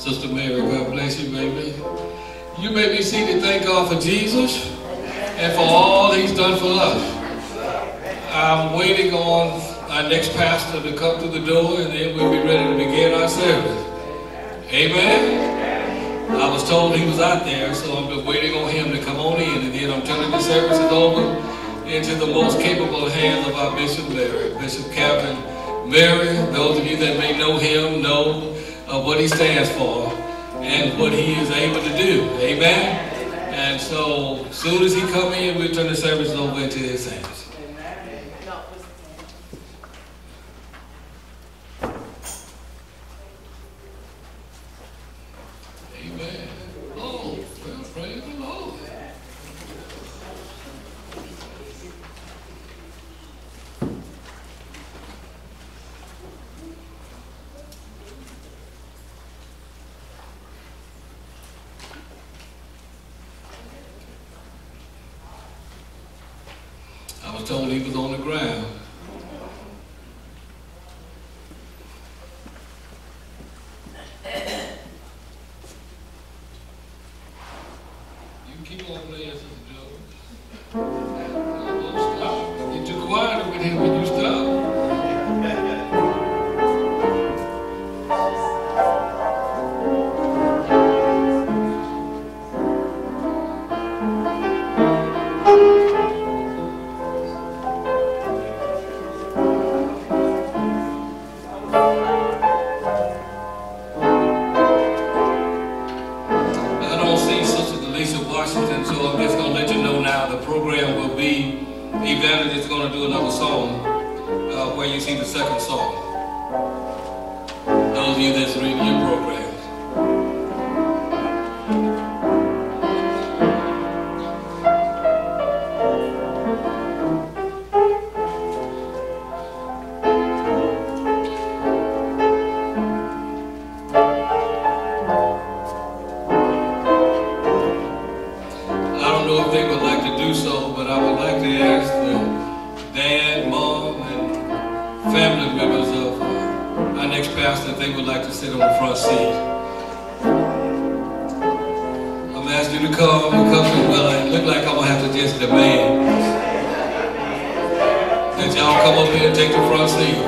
Sister Mary, God bless you, baby. You may be seated. Thank God for Jesus and for all he's done for us. I'm waiting on our next pastor to come through the door, and then we'll be ready to begin our service. Amen. I was told he was out there, so I'm just waiting on him to come on in, and then I'm turning the services over into the most capable hands of our Bishop Mary, Bishop Captain Mary. Those of you that may know him know what he stands for and what he is able to do. Amen. And so, as soon as he come in, we'll turn the service over into his hands. Amen. Oh, well, praise the Lord. I was told he was on the ground. You can keep on playing, Sister Joe. Don't stop. You're too quiet over here when you stop. Evangelist is going to do another song where you see the second song. Those of you that's reading your programs. I don't know if they would like to do so, but I would like to ask Dad, Mom, and family members of our next pastor if they would like to sit on the front seat. I'm going to ask you to come. Well, it look like I'm going to have to just demand that y'all come up here and take the front seat.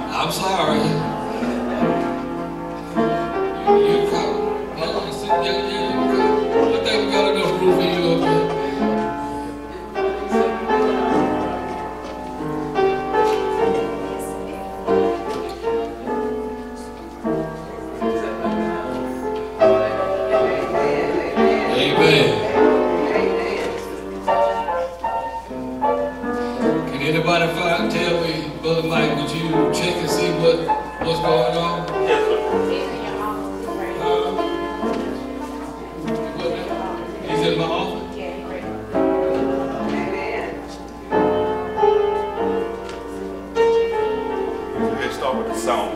I'm sorry. You come. Yeah, you come. I think we got enough room for you up here. Amen. Can anybody tell me, Brother Mike, would you check and see what's going on? Yes, sir. He's in my office? Let's start with the song.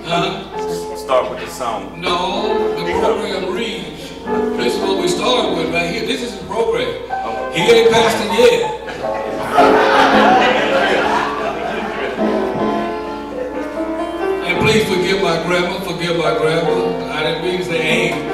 Huh? Start with the song. No, the program reads. This is what we started with right here. This is the program. He ain't passed it yet. Please forgive my grandma, I didn't mean to say ain't.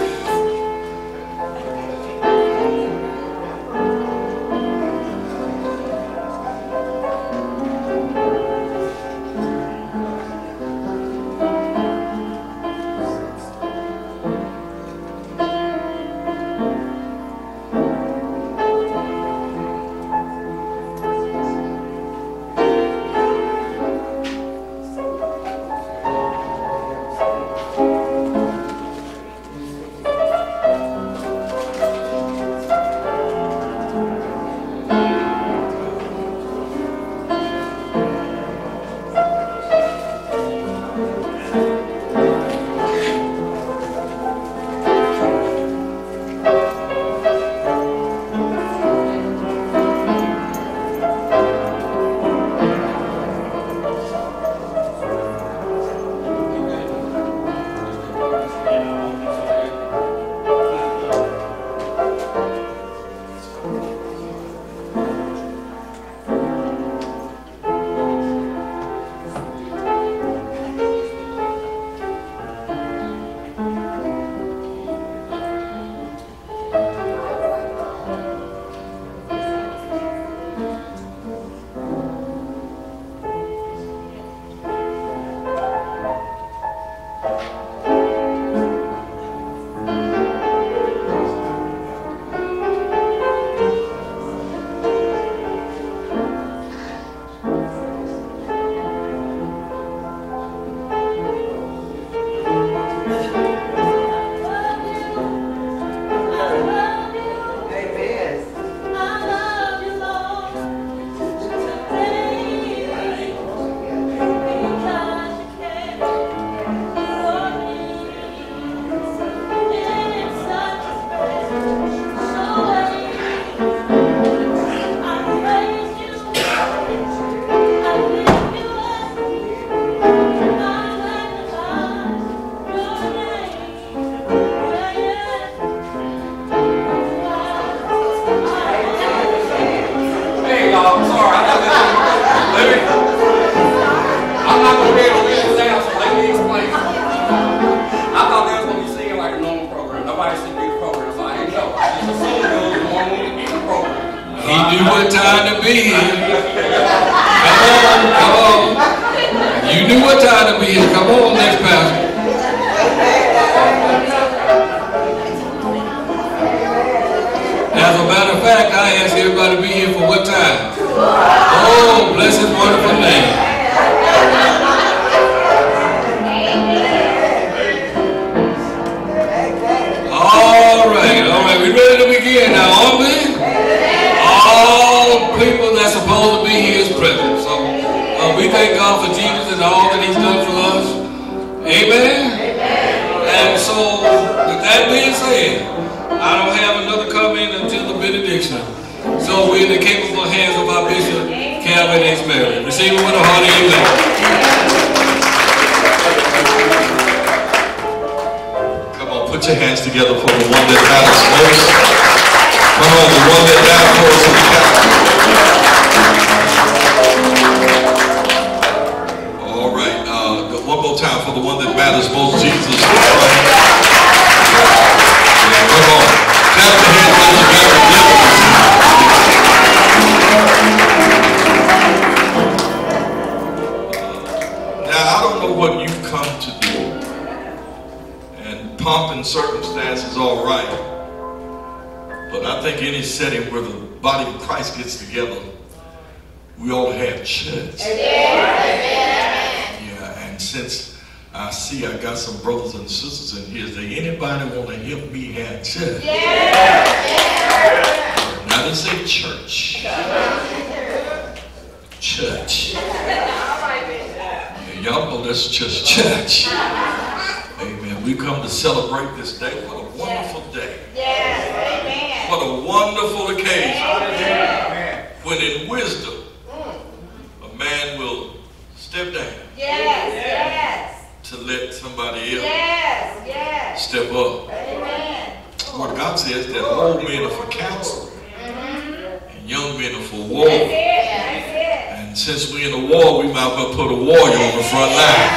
knew what time to be here. Come on, next pastor. As a matter of fact, I asked everybody to be here for what time? Oh, bless his wonderful name. All right, we ready to begin now, aren't we? All people that's supposed to be here is present. So we thank God for Jesus and all that he's done for us. Amen? And so, with that being said, I don't have another comment until the benediction. So we're in the capable hands of our Bishop, Calvin H. Mary. Receive it with a hearty amen. Come on, put your hands together for the one that matters most. Come on, the one that died for us on the Calvary. All right, one more time for the one that matters most, Jesus. Come on, clap your hands all together. Now, I don't know what you've come to do, and pomp and circumstance is all right, but I think any setting where the body of Christ gets together, we ought to have church. Yeah, and since I see I got some brothers and sisters in here, is there anybody want to help me have church? Now they say church. Church. Y'all know that's just church. Amen. We come to celebrate this day. What a wonderful day. What a wonderful occasion. When in wisdom, a man will step down to let somebody else step up. What God says that old men are for counsel and young men are for war. And since we're in a war, we might as well put a warrior on the front line.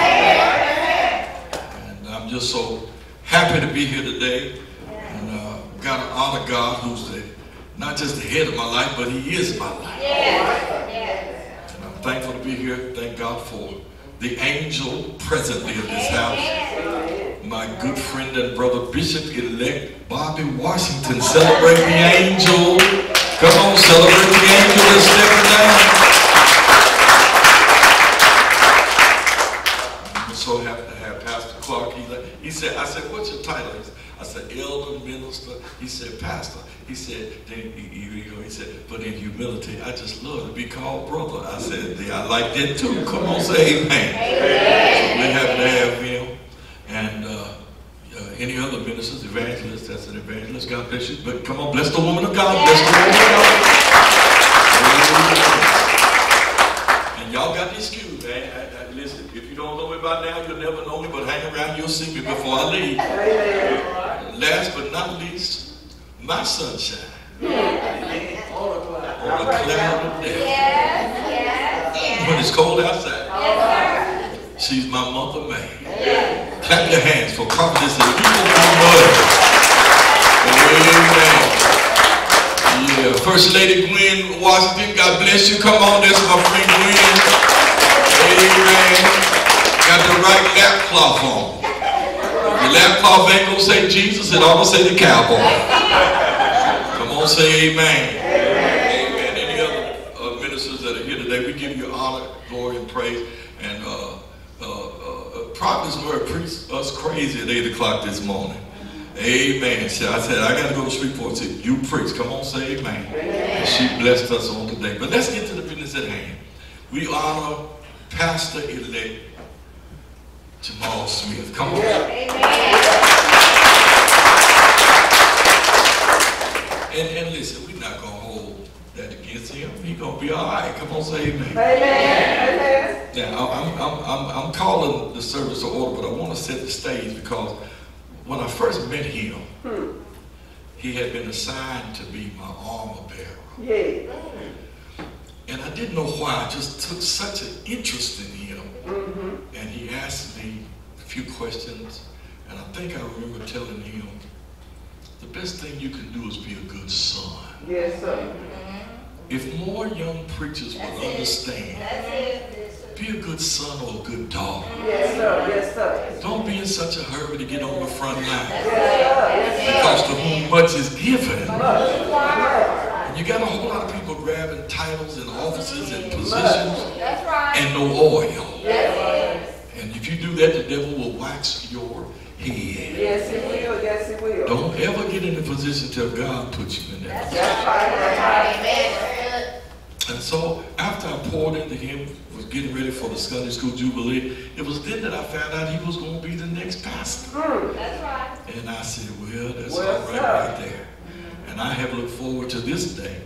And I'm just so happy to be here today. And got to honor God, who's not just the head of my life, but he is my life. And I'm thankful to be here. Thank God for the angel presently in this house. My good friend and brother Bishop-elect Bobby Washington. Celebrate the angel. Come on, celebrate the angel that's stepping down. I'm so happy to have Pastor Clark. He said, I said, what's your title? I said, elder, minister. He said, pastor. He said, he said, but in humility, I just love to be called brother. I said, I like that too. Come on, say amen. So we're happy to have him. And any other ministers, evangelists, that's an evangelist, God bless you. But come on, bless the woman of God. Bless the woman of God. And y'all got the excuse, man. Listen, if you don't know me by now, you'll never know me, but hang around, you'll see me before I leave. Last but not least, my sunshine. On a cloud day. When it's cold outside. She's my mother, man. Clap your hands for Prophetess and people from mother. Amen. Yeah, First Lady Gwen Washington, God bless you. Come on, that's my friend Gwen. Amen. Got the right lap cloth on. If your lap cloth ain't gonna say Jesus, it ought to say the cowboy. Come on, say amen. Amen. Any other ministers that are here today, we give you honor, glory, and praise. And Prophetess Mary preached us crazy at 8 o'clock this morning. Amen. So I said, I got to go to Shreveport. She said, you preach. Come on, say amen. And she blessed us on today. But let's get to the business at hand. We honor Pastor-elect Jamal Smith. Come on. And listen, we're not going to hold that against him. He's going to be all right. Come on, say amen. Now, I'm calling the service to order, but I want to set the stage because when I first met him, he had been assigned to be my armor bearer. And I didn't know why. I just took such an interest in him. And he asked me a few questions, and I think I remember telling him, the best thing you can do is be a good son. Yes, sir. If more young preachers would understand, be a good good son or a good daughter. Yes, sir. Yes, sir. Don't be in such a hurry to get on the front line. Yes, sir. Yes, Because to whom much is given. sir. And you got a whole lot of people grabbing titles and offices and positions and no oil. And if you do that, the devil will wax your head. Yes, he will. Yes, he will. Don't ever get in a position till God puts you in that position. That's right. That's right. And so after I poured into him, was getting ready for the Sunday School Jubilee, it was then that I found out he was going to be the next pastor. That's right. And I said, well, that's Well, all sir. right there. And I have looked forward to this day.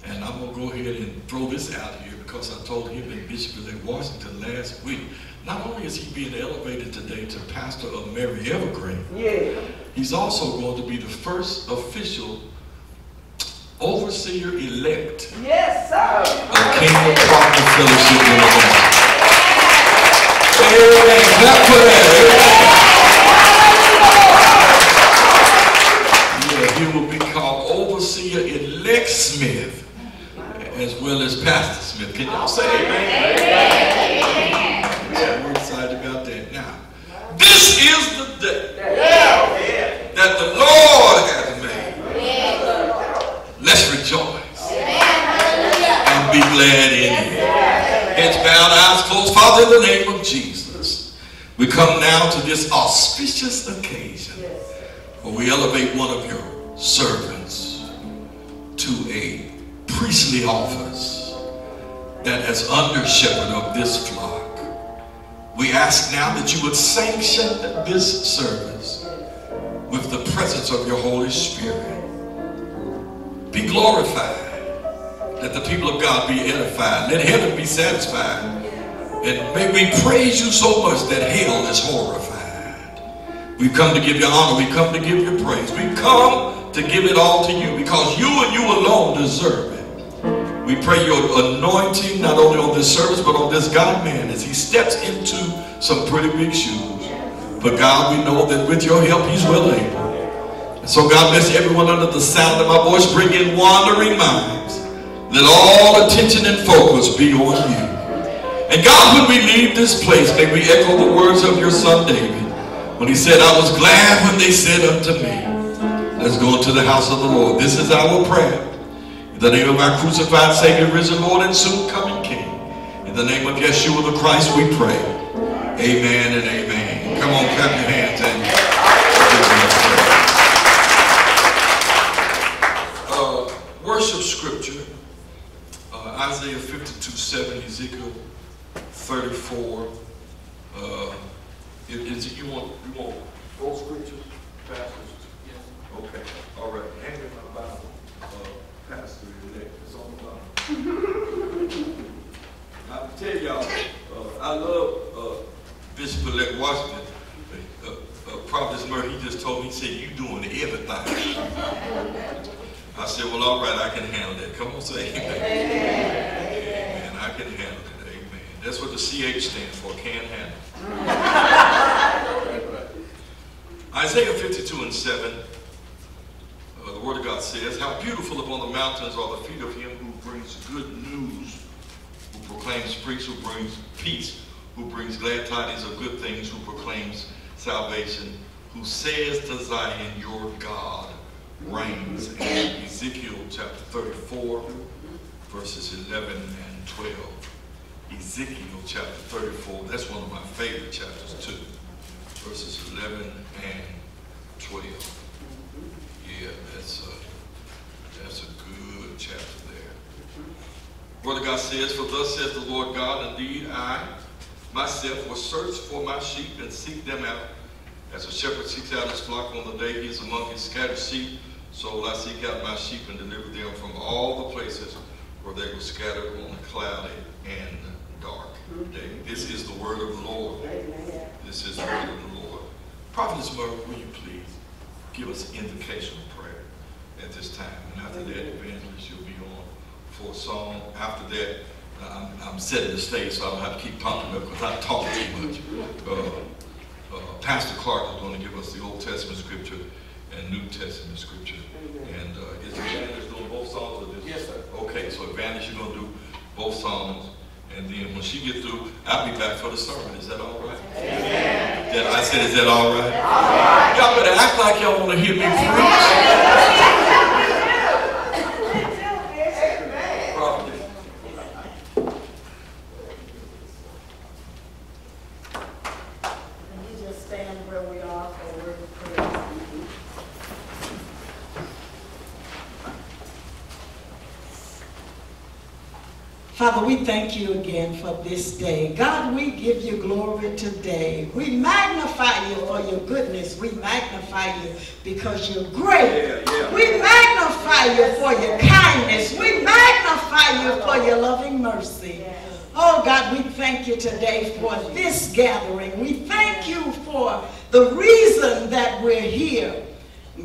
And I'm going to go ahead and throw this out here because I told him and Bishop-elect Washington last week, not only is he being elevated today to pastor of Mary Evergreen, Yeah. he's also going to be the first official overseer-elect Yes, sir. of Kingdom Partner Fellowship University. Amen. Clap for that. Yeah, he will be called Overseer-elect Smith, as well as Pastor Smith. Can y'all say amen? Yeah, we're excited about that. Now, this is the day that the Lord has made. Let's rejoice and be glad in it. Heads bowed, eyes closed. Father, in the name of Jesus, we come now to this auspicious occasion where we elevate one of your servants to a priestly office that as under shepherd of this flock. We ask now that you would sanction this service with the presence of your Holy Spirit. Be glorified. Let the people of God be edified. Let heaven be satisfied. And may we praise you so much that hell is horrified. We've come to give you honor. We come to give you praise. We've come to give it all to you because you and you alone deserve it. We pray your anointing not only on this service but on this God-man as he steps into some pretty big shoes. But God, we know that with your help he's well able. And so God bless everyone under the sound of my voice. Bring in wandering minds. Let all attention and focus be on you. And God, when we leave this place, may we echo the words of your son David when he said, I was glad when they said unto me, let's go into the house of the Lord. This is our prayer. In the name of our crucified Savior, risen Lord, and soon coming King. In the name of Yeshua the Christ, we pray. Amen and amen. Come on, clap your hands and worship scripture. Isaiah 52:7, Ezekiel 34. You want both scriptures, pastors? Yes. Okay. All right. Hand me my Bible. Pastor elect is on the line. I tell y'all, I love Bishop-elect Washington. Prophet Murray, he just told me, he said, you doing everything. I said, well, all right, I can handle that. Come on, say amen. Amen. I can handle it. Amen. That's what the CH stands for, can handle. Isaiah 52:7. The Word of God says, how beautiful upon the mountains are the feet of him who brings good news, who proclaims peace, who brings peace, who brings glad tidings of good things, who proclaims salvation, who says to Zion, your God reigns. And Ezekiel chapter 34, verses 11 and 12. Ezekiel chapter 34, that's one of my favorite chapters too. Verses 11 and 12. Yeah, that's a good chapter there. Word of God says, for thus says the Lord God, indeed I myself will search for my sheep and seek them out. As a shepherd seeks out his flock on the day he is among his scattered sheep, so will I seek out my sheep and deliver them from all the places where they were scattered on a cloudy and dark day. This is the word of the Lord. This is the word of the Lord. Prophetess Murray, will you please give us an invocation of prayer at this time? And after that, evangelist, you'll be on for a song. After that, I'm setting the stage so I don't have to keep pumping up because I talk too much. Pastor Clark is going to give us the Old Testament scripture and New Testament scripture. And is evangelist doing both songs? Or this? Yes, sir. Okay, so evangelist, you're going to do both songs. And then when she gets through, I'll be back for the sermon. Is that all right? Amen. I said, is that all right? Y'all better act like y'all want to hear me preach. Probably. You just stand where we are for word of prayer. Father, we thank you again for this day. God, we give you glory today. We magnify you for your goodness. We magnify you because you're great. We magnify you for your kindness. We magnify you for your loving mercy. Oh God, we thank you today for this gathering. We thank you for the reason that we're here.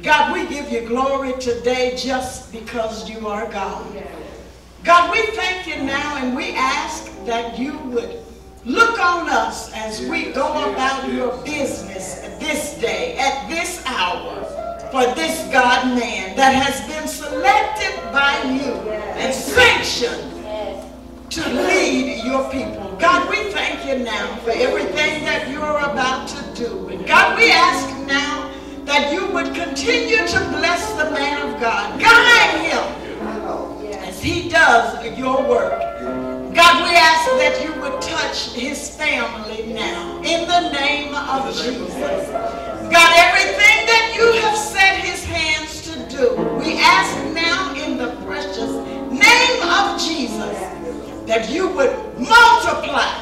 God, we give you glory today just because you are God. God, we thank you now, and we ask that you would look on us as we go about your business this day, at this hour, for this God-man that has been selected by you and sanctioned to lead your people. God, we thank you now for everything that you're about to do. And God, we ask now that you would continue to bless the man of God. Guide him as he does your work. God, we ask that you would touch his family now in the name of Jesus. God, everything that you have set his hands to do, we ask now in the precious name of Jesus that you would multiply.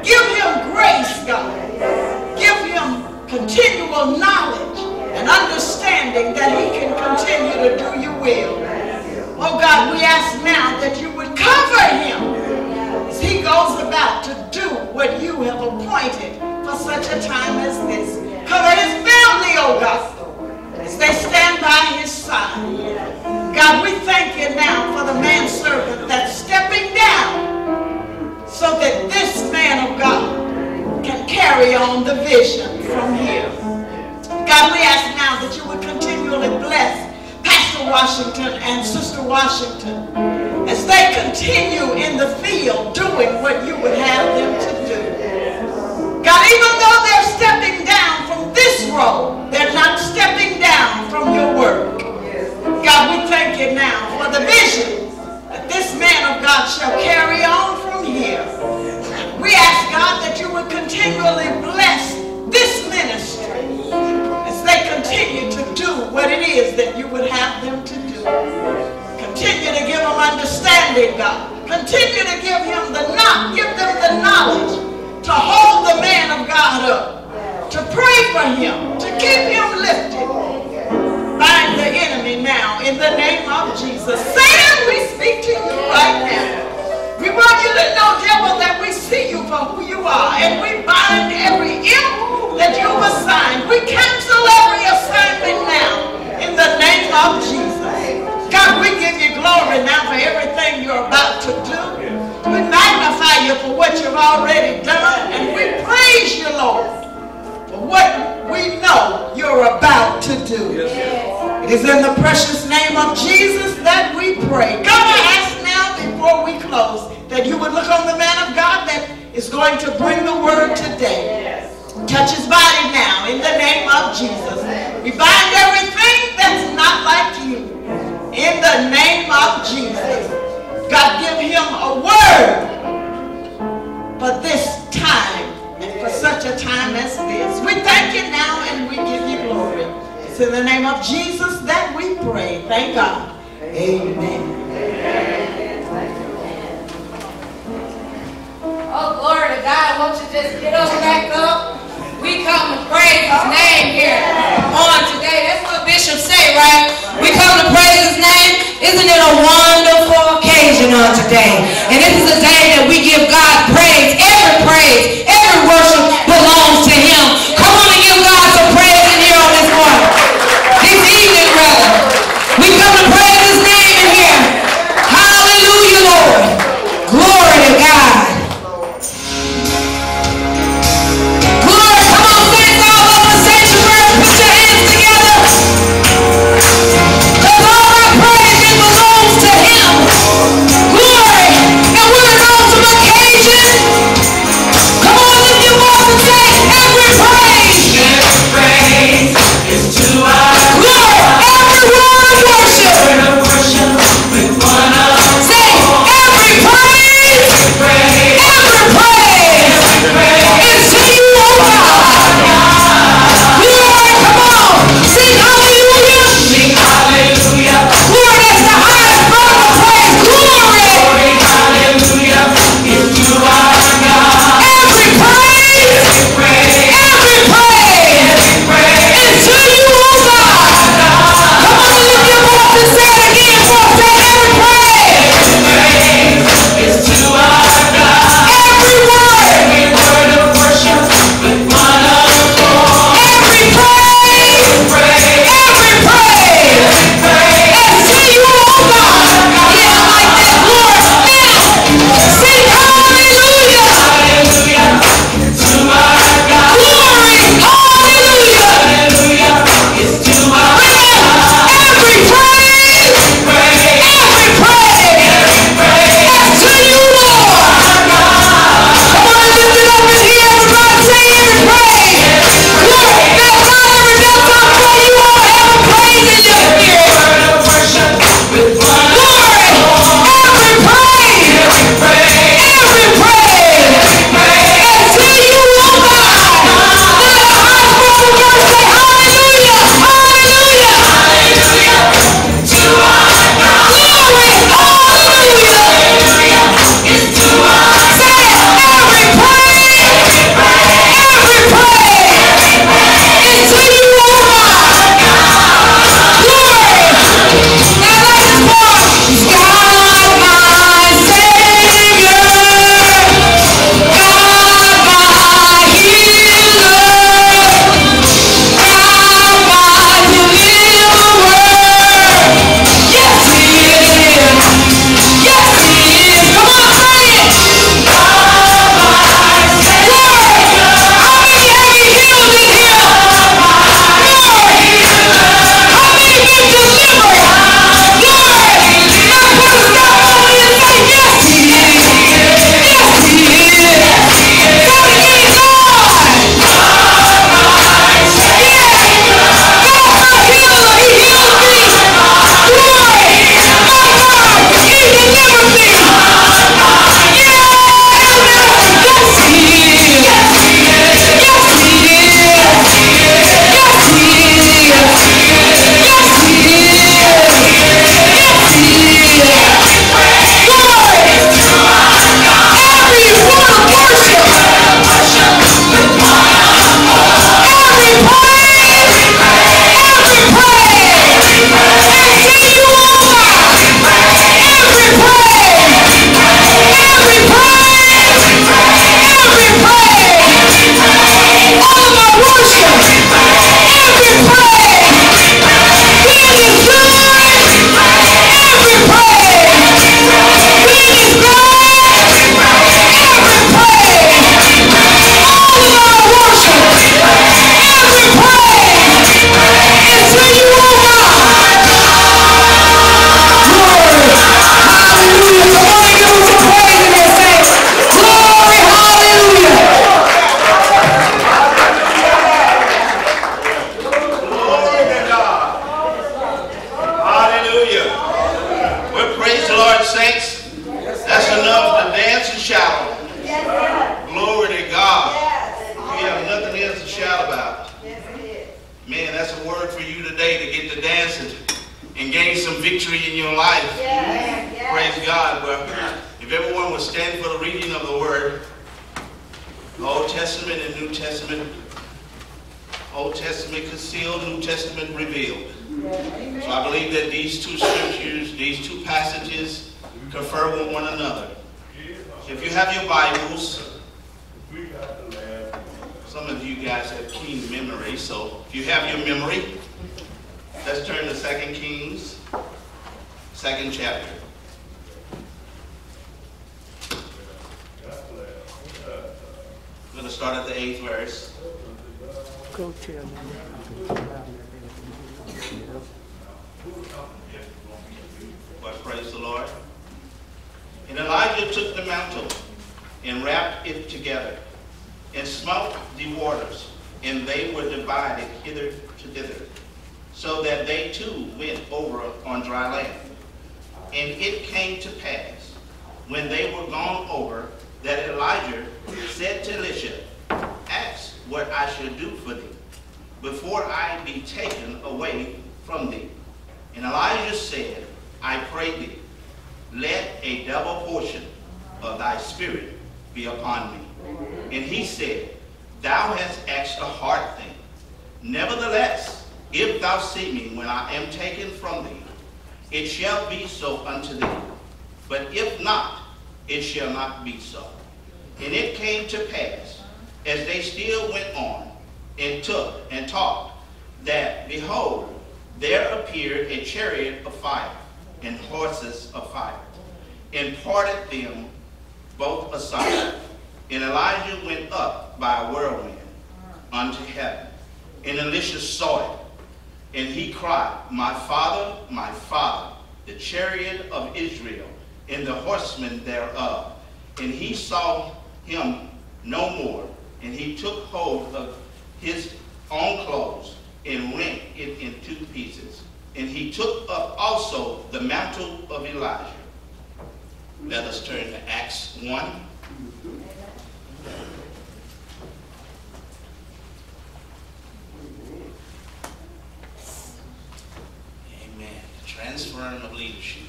Give him grace, God. Give him continual knowledge and understanding that he can continue to do your will. Oh God, we ask now that you would cover him as he goes about to do what you have appointed for such a time as this. Cover his family, oh God, as they stand by his side. God, we thank you now for the manservant that's stepping down so that this man of God can carry on the vision from here. God, we ask now that you would continually bless Pastor Washington and Sister Washington as they continue in the field doing what you would have them to do. God, even though they're stepping down from this role, they're not stepping down from your work. God, we thank you now for the vision that this man of God shall carry on from here. We ask, God, that you would continually bless this ministry as they continue to do what it is that you would have them to do. Continue to give them understanding, God. Continue to give them the knowledge to hold the man of God up, to pray for him, to keep him lifted. Bind the enemy now in the name of Jesus. Satan, we speak to you right now. We want you to know, devil, that we see you for who you are, and we bind every imp that you've assigned. We cancel every assignment now in the name of Jesus. God, we give you glory now for everything you're about to do. We magnify you for what you've already done, and we praise you, Lord, for what we know you're about to do. It is in the precious name of Jesus that we pray. God, I ask now before we close that you would look on the man of God that is going to bring the word today. Touch his body now in the name of Jesus. We bind everything that's not like you in the name of Jesus. God, give him a word for this time and for such a time as this. We thank you now and we give you glory. It's in the name of Jesus that we pray. Thank God. Amen. Oh, glory to God. Won't you just get us back up? We come to praise his name here on today. That's what Bishop say, right? We come to praise his name. Isn't it a wonderful occasion on today? And this is a day that we give God praise. Every worship belongs to him. Come on and give God some praise in here on this morning. This evening, rather. We come to praise his name in here. Hallelujah, Lord. Glory to God. Glory, and we're an awesome occasion. today to get to dancing and gain some victory in your life. Praise God. Well, if everyone would stand for the reading of the word, Old Testament and New Testament. Old Testament concealed, New Testament revealed. So I believe that these two scriptures, these two passages confer with one another. If you have your Bibles, some of you guys have keen memory, so if you have your memory, let's turn to 2 Kings, 2nd chapter. We're going to start at the 8th verse. Go to them. But praise the Lord. And Elijah took the mantle and wrapped it together and smote the waters, and they were divided hither to thither, so that they too went over on dry land. And it came to pass, when they were gone over, that Elijah said to Elisha, ask what I shall do for thee, before I be taken away from thee. And Elijah said, I pray thee, let a double portion of thy spirit be upon me. And he said, thou hast asked a hard thing. Nevertheless, if thou see me when I am taken from thee, it shall be so unto thee. But if not, it shall not be so. And it came to pass, as they still went on, and took and talked, that, behold, there appeared a chariot of fire, and horses of fire, and parted them both aside. And Elijah went up by a whirlwind unto heaven. And Elisha saw it, and he cried, my father, the chariot of Israel, and the horsemen thereof. And he saw him no more, and he took hold of his own clothes, and rent it in 2 pieces. And he took up also the mantle of Elijah. Let us turn to Acts 1. Amen. The transferring of leadership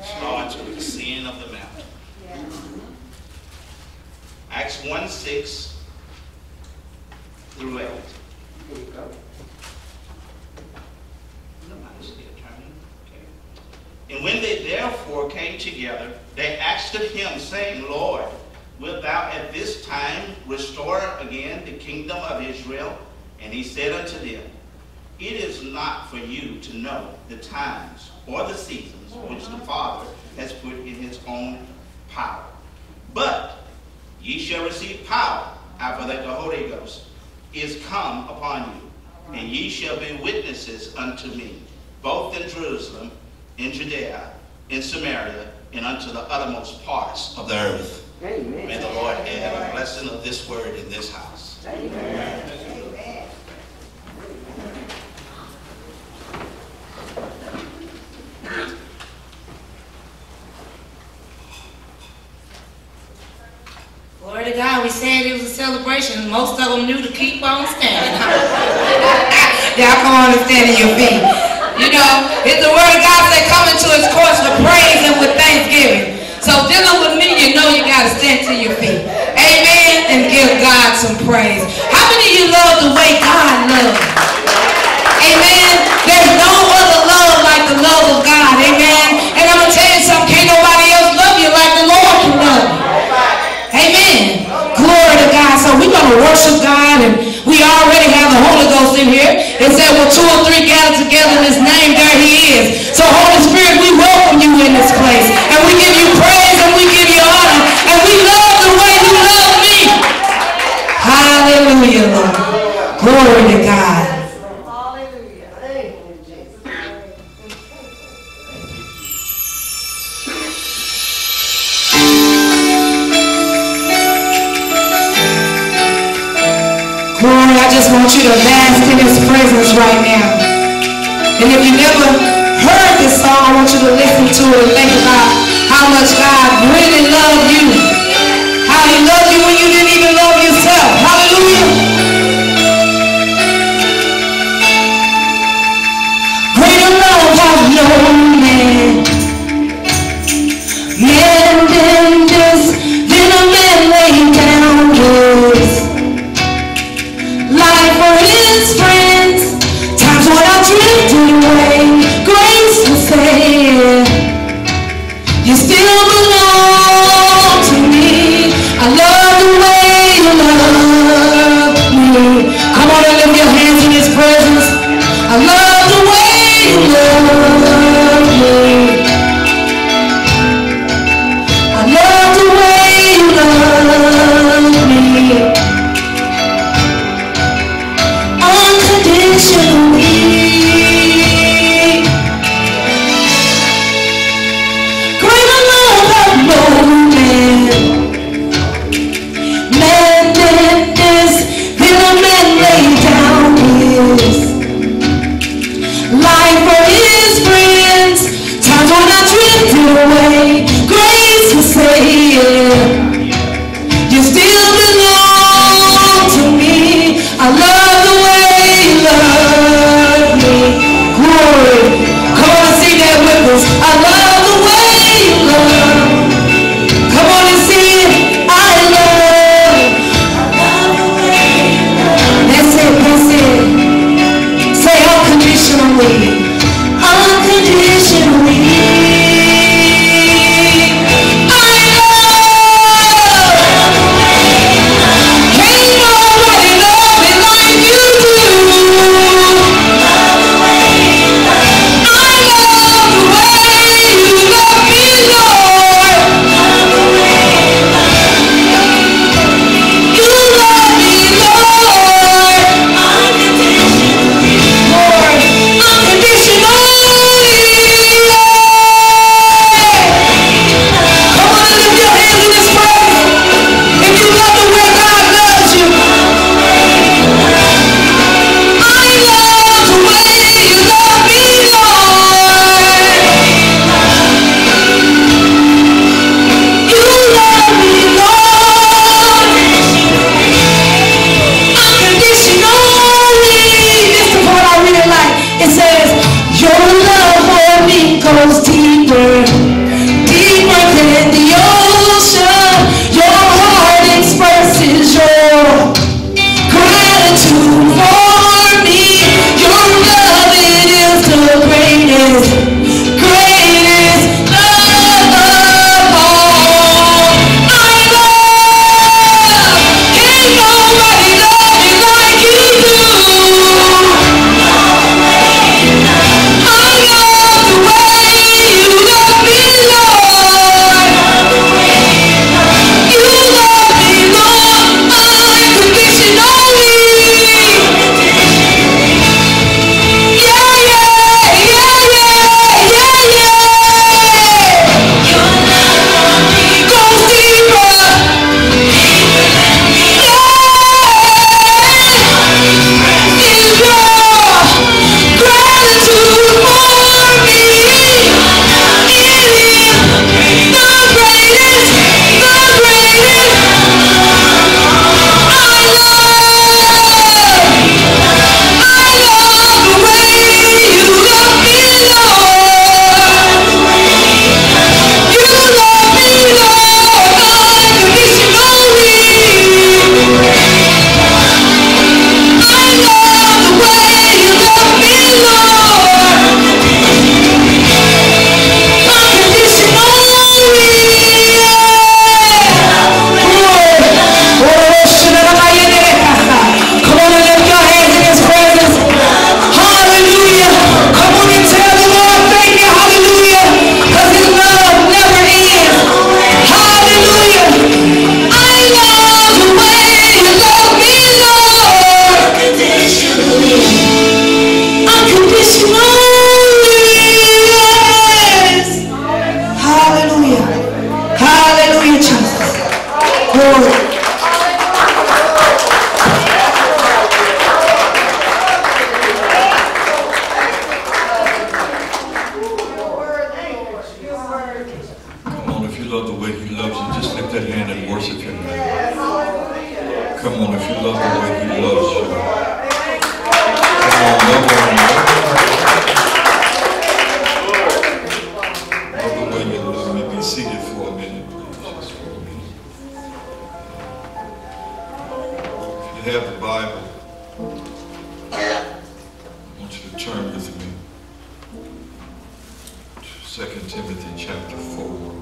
starts with the sin of the mountain. Acts 1, 6 through 8. And when they therefore came together, they asked of him, saying, Lord, wilt thou at this time restore again the kingdom of Israel? And he said unto them, it is not for you to know the times or the seasons which the Father has put in his own power. But ye shall receive power after that the Holy Ghost is come upon you, and ye shall be witnesses unto me, both in Jerusalem, in Judea, in Samaria, and unto the uttermost parts of the earth. Amen. May the Lord add a blessing of this word in this house. Amen. Amen. Glory to God. We said it was a celebration. Most of them knew to keep on standing. Y'all come on and stand in your feet. You know, it's the word of God say come into his courts with praise and with thanksgiving. So dealing with me, you know you got to stand to your feet. Amen. And give God some praise. How many of you love the way God loves? Amen. There's no other love like the love of God. Amen. And I'm going to tell you something. Can't nobody else love you like the Lord can love you. Amen. Glory to God. So we're going to worship God, and we already have the Holy Ghost in here. It said, well, 2 or 3 gather together in his name, there he is. So Holy Spirit, we welcome you in this place. And we give you praise and we give you honor. And we love the way you love me. Hallelujah, Lord. Glory to God. Glory, I just want you to bask in his presence right now. And if you never heard this song, I want you to listen to it and think about how much God really loved you. How he loved you when you didn't even love yourself. Hallelujah. Come on, if you love the way he loves you. Come on, love the way you love me. Be seated for a minute, please. Just for a minute. If you have the Bible, I want you to turn with me to 2 Timothy chapter 4.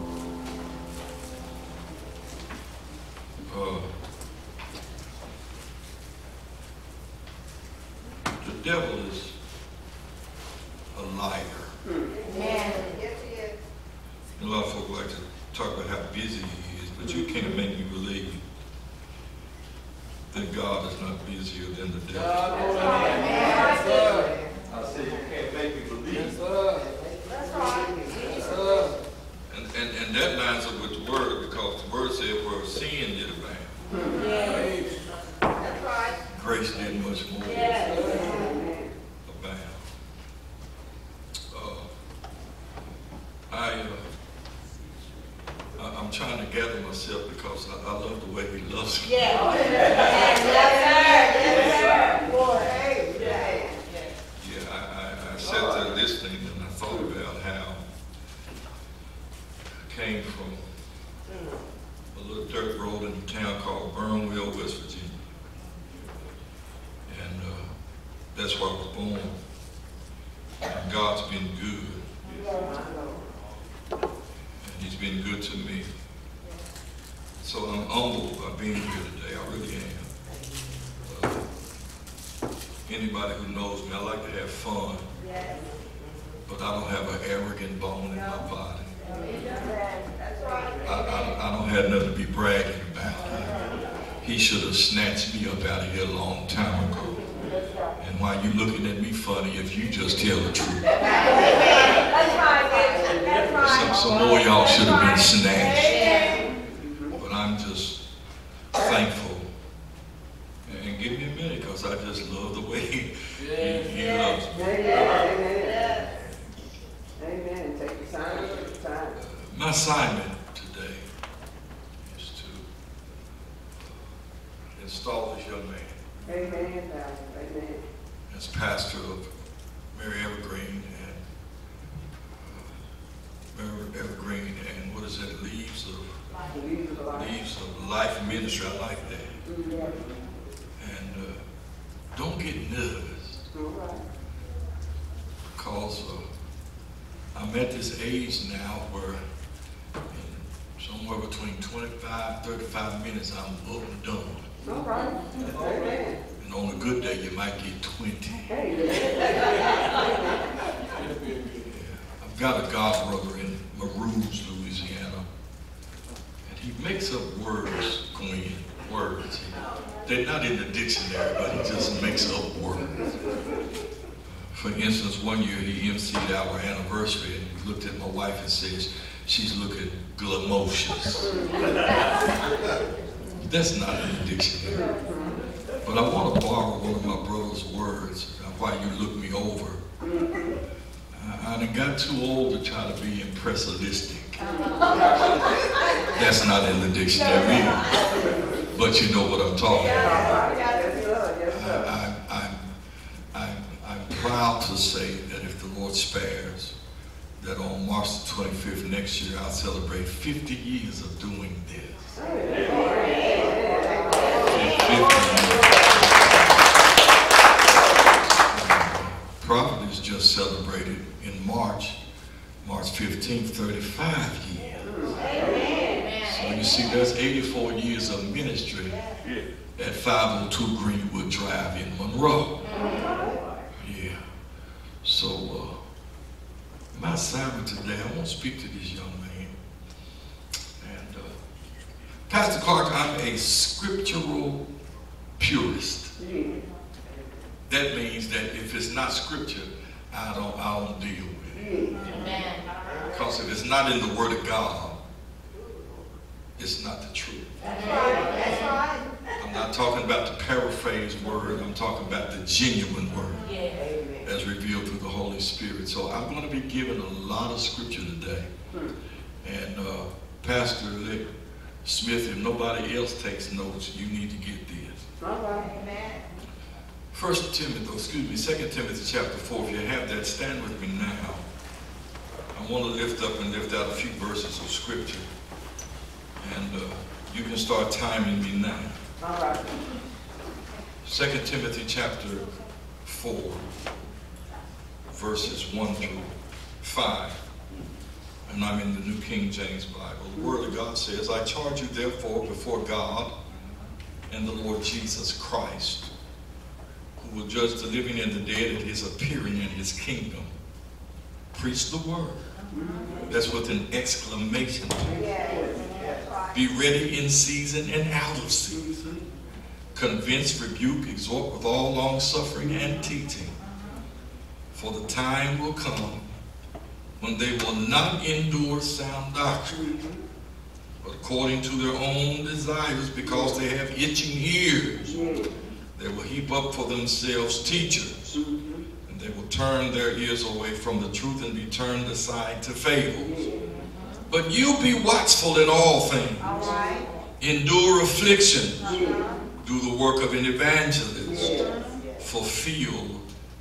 The devil is a liar. A lot of folks like to talk about how busy he is, but you can't make me believe that God is not busier than the devil. I said you can't make me believe. And that lines up with the word, because the word said where sin did abound, grace did much more abound. I'm trying to gather myself because I love the way he loves me. I sat there listening and I thought about how I came from a little dirt road in a town called Burnwell, West Virginia. And that's where I was born. And God's been good. And he's been good to me. So I'm humbled by being here today. I really am. Anybody who knows me, I like to have fun. But I don't have an arrogant bone in my body. I don't have nothing to be bragging about. He should have snatched me up out of here a long time ago. And why you looking at me funny if you just tell the truth? Some more y'all should have been snatched. But I'm just thankful. And give me a minute, because I just love the way he loves me. Amen. Take your time. My assignment today is to install this young man Amen. Amen. as pastor of Mary Evergreen and what is that? Leaves of Life Ministry. I like that. And don't get nervous, because I'm at this age now where somewhere between 25, 35 minutes I'm up and done. All right. Amen. And on a good day you might get 20. I've got a godbrother in Maroons, Louisiana, and he makes up words, Gwen, words. They're not in the dictionary, but he just makes up words. For instance, one year he emceed our anniversary, and he looked at my wife and says, she's looking glamocious. That's not in the dictionary. But I want to borrow one of my brother's words, while you look me over. I done got too old to try to be impressionistic. That's not in the dictionary either. But you know what I'm talking about. I'm proud to say that if the Lord spares, that on March the 25th next year, I'll celebrate 50 years of doing this. 50 years. Prophet has just celebrated in March 15th, 35 years. So you see, that's 84 years of ministry at 502 Greenwood Drive in Monroe. Yeah. So my assignment today, I want to speak to this young man. And Pastor Clark, I'm a scriptural purist. That means that if it's not scripture, I don't deal with it. Amen. Because if it's not in the Word of God, it's not the truth. That's right. I'm not talking about the paraphrased word. I'm talking about the genuine word as revealed through the Holy Spirit. So I'm going to be giving a lot of scripture today. And Pastor Smith, if nobody else takes notes, you need to get this. All right. 2 Timothy chapter 4. If you have that, stand with me now. I want to lift up and lift out a few verses of scripture. And you can start timing me now. All right. 2 Timothy chapter 4, verses 1 through 5. And I'm in the New King James Bible. The Word of God says, I charge you therefore before God and the Lord Jesus Christ, who will judge the living and the dead at his appearing in his kingdom. Preach the word. That's with an exclamation. Be ready in season and out of season. Convince, rebuke, exhort with all long suffering and teaching. For the time will come when they will not endure sound doctrine, but according to their own desires, because they have itching ears, they will heap up for themselves teachers, and they will turn their ears away from the truth and be turned aside to fables. But you be watchful in all things. Endure affliction. Do the work of an evangelist. Fulfill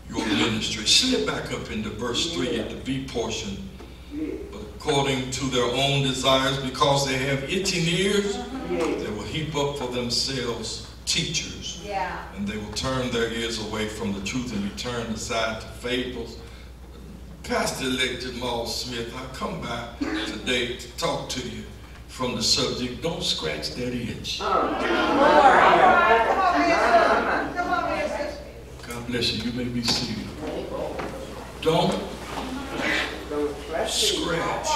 your ministry. Slip back up into verse 3 at the B portion. But according to their own desires, because they have itching ears, they will heap up for themselves teachers. And they will turn their ears away from the truth and be turned aside to fables. Pastor-elect Jamal Smith, I come by today to talk to you from the subject, don't scratch that itch. God bless you. You may be seated. Don't scratch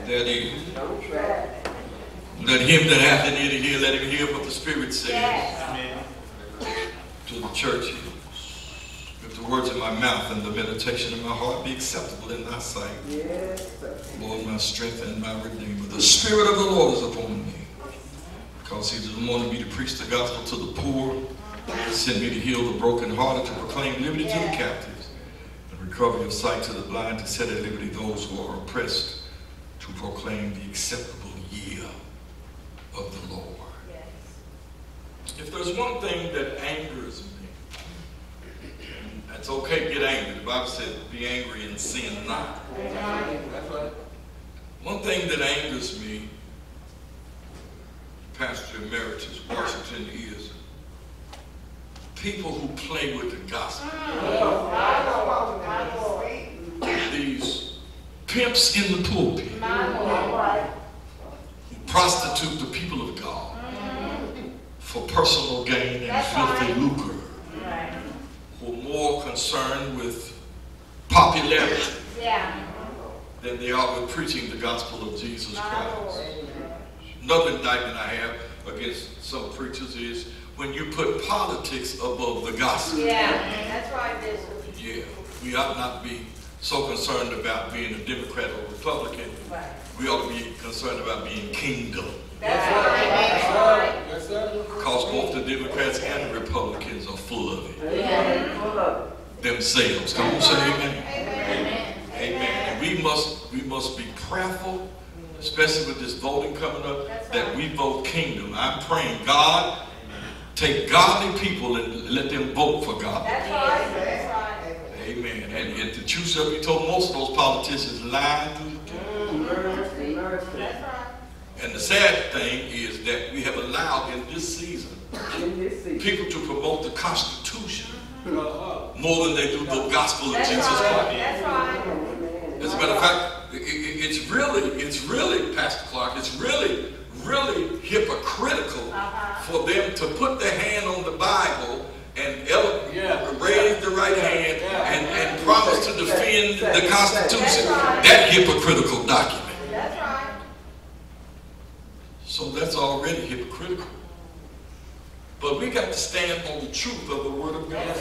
that itch. Let him that hath an ear to hear, let him hear what the Spirit says to the churches. If the words of my mouth and the meditation of my heart be acceptable in thy sight, Lord, my strength and my redeemer. The Spirit of the Lord is upon me, because he has anointed me to preach the gospel to the poor, sent me to heal the brokenhearted, to proclaim liberty to the captives, and recovery of sight to the blind, to set at liberty those who are oppressed, to proclaim the acceptable year of the Lord. If there's one thing that angers me, it's okay to get angry. The Bible says, be angry and sin not. One thing that angers me, Pastor Emeritus Washington, is people who play with the gospel. These pimps in the pulpit who prostitute the people of God for personal gain and filthy lucre, who are more concerned with popularity than they are with preaching the gospel of Jesus Christ. Another indictment I have against some preachers is when you put politics above the gospel. That's right, Bishop. Yeah, we ought not be so concerned about being a Democrat or Republican. We ought to be concerned about being kingdom. That's right. Because both the Democrats and the Republicans are full of it. Themselves. Come on, say amen. Amen. And we must be prayerful, especially with this voting coming up, that we vote kingdom. I'm praying, God, take godly people and let them vote for God. That's right. Amen. And the truth shall be told, most of those politicians lie through the teeth. And the sad thing is that we have allowed in this season people to promote the Constitution more than they do the gospel of Jesus Christ. As a matter of fact, it's really, Pastor Clark, it's really hypocritical for them to put their hand on the Bible and raise the right hand and promise to defend the Constitution. That hypocritical document. So that's already hypocritical. But we got to stand on the truth of the Word of God.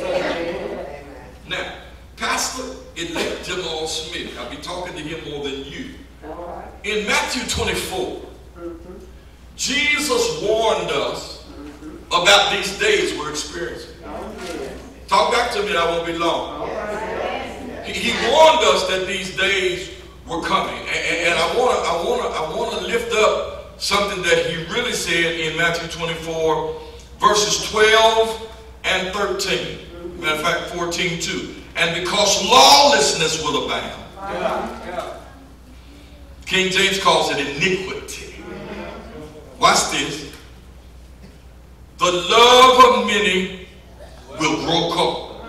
Now, Pastor-elect Jamal Smith, I'll be talking to him more than you. In Matthew 24, Jesus warned us about these days we're experiencing. Talk back to me, and I won't be long. He warned us that these days were coming, and I want to lift up something that he really said in Matthew 24, verses 12 and 13. Matter of fact, 14 too. And because lawlessness will abound. King James calls it iniquity. Watch this. The love of many will grow cold.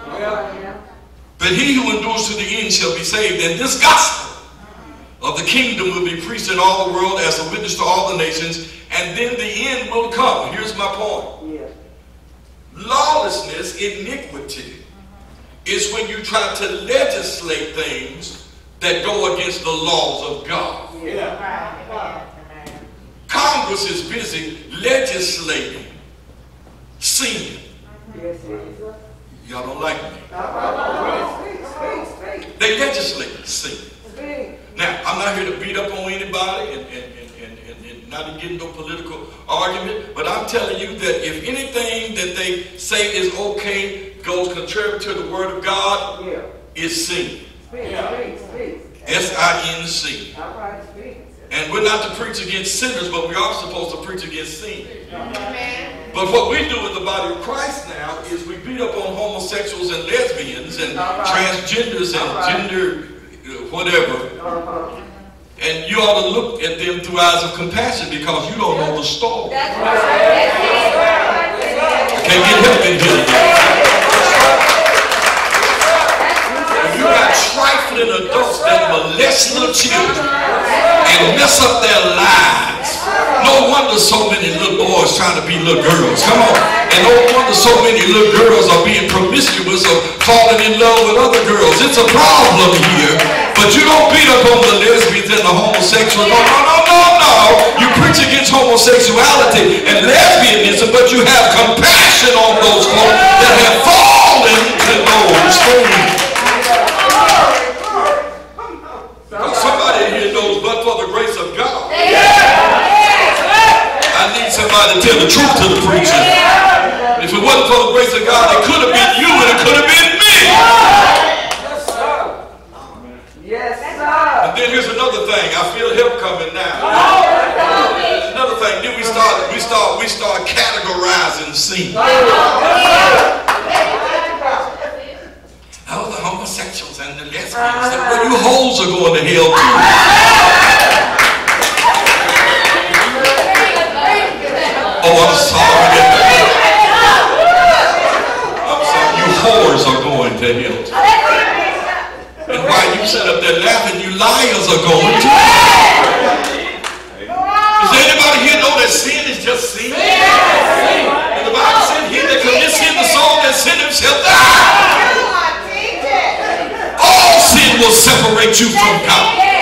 But he who endures to the end shall be saved. And this gospel of the kingdom will be preached in all the world as a witness to all the nations. And then the end will come. Here's my point. Lawlessness, iniquity, is when you try to legislate things that go against the laws of God. Congress is busy legislating sin. Y'all don't like me. They legislate sin. Now, I'm not here to beat up on anybody and not to get into a political argument, but I'm telling you that if anything that they say is okay goes contrary to the word of God, it's sin. S-I-N-C. And we're not to preach against sinners, but we are supposed to preach against sin. But what we do in the body of Christ now is we beat up on homosexuals and lesbians and transgenders and gender whatever. And you ought to look at them through eyes of compassion because you don't know the story. I can't get help in here today. You got trifling adults that molest little children and mess up their lives. No wonder so many little boys trying to be little girls. Come on. And no wonder so many little girls are being promiscuous or falling in love with other girls. It's a problem here. But you don't beat up on the lesbians and the homosexuals. No, no, no, no, no. You preach against homosexuality and lesbianism, but you have compassion on those folks that have fallen to those things. Somebody here knows but for the grace of God. I need somebody to tell the truth to the preacher. If it wasn't for the grace of God, it could have been you and it could have been me. Yes, sir. And then here's another thing. I feel help coming now. Another thing. Then we start categorizing sin. Oh, the homosexuals and the lesbians. Well, you hoes are going to hell too. Oh, I'm sorry. I'm sorry. You whores are going to hell too. And while you sit up there laughing, you liars are going to hell. Does anybody here know that sin is just sin? And the Bible said, he that commits sin, the soul that sin himself die. All sin will separate you from God.